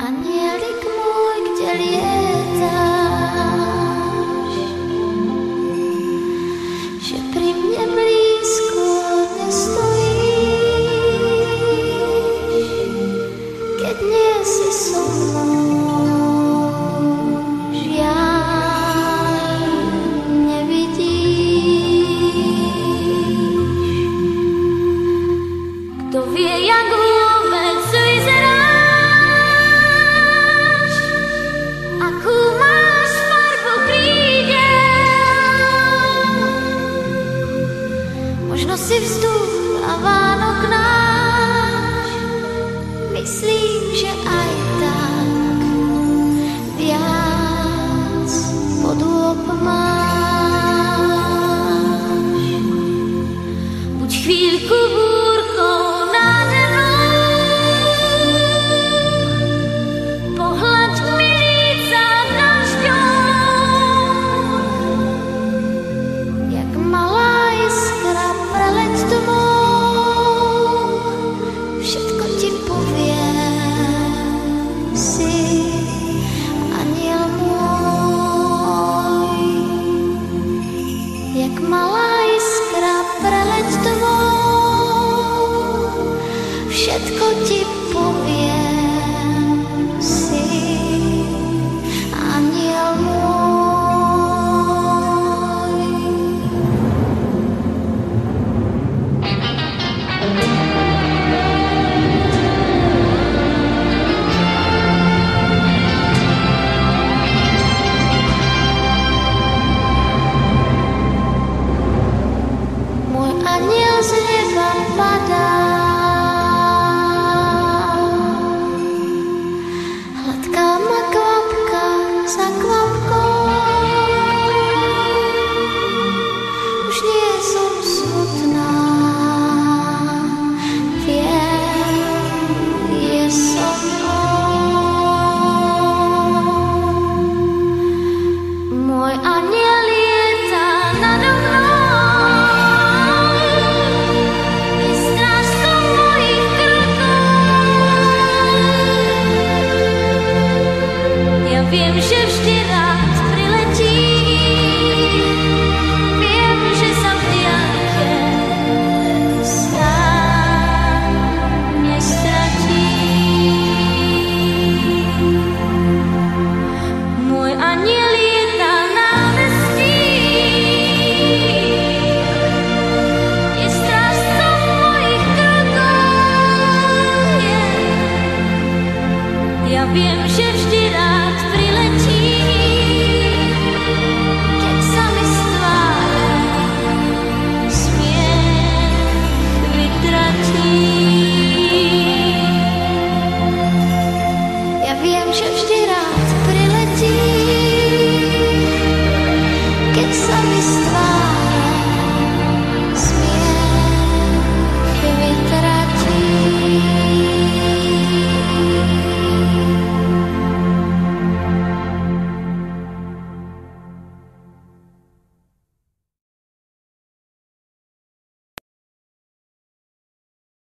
Anielik môj, kde lietáš, že pri mne blízko nestojíš, keď nie si so mnou, žiaľ nevidíš. Kto vie, jak vôbec vyzeráš, akú máš farbu krídel, možno si vzduch a Vánok náš, myslím, že aj tak viac podôb máš. Buď chvíľku búrkou nade mnou, pohľaď mi líca dažďom, jak malá iskra preleď tmou, všetko ti poviem, si aniel môj. Jak malá iskra preleď tmou, všetko ti poviem, si aniel môj. Môj aniel z neba padá, hladká ma kvapka za kvapkou, už nie som smutná, viem, je so mnou. Môj aniel lieta nado mnou, je strážcom mojich krokov. Ja viem, že vždy rád priletí, viem, že sa v diaľke sám nestratí. Môj aniel lieta námestí, je strážcom mojich krokov. Ja viem, že vždy rád priletí, keď sa mi z tváre smiech vytratí. Ja viem, že vždy rád priletí, keď sa mi z tváre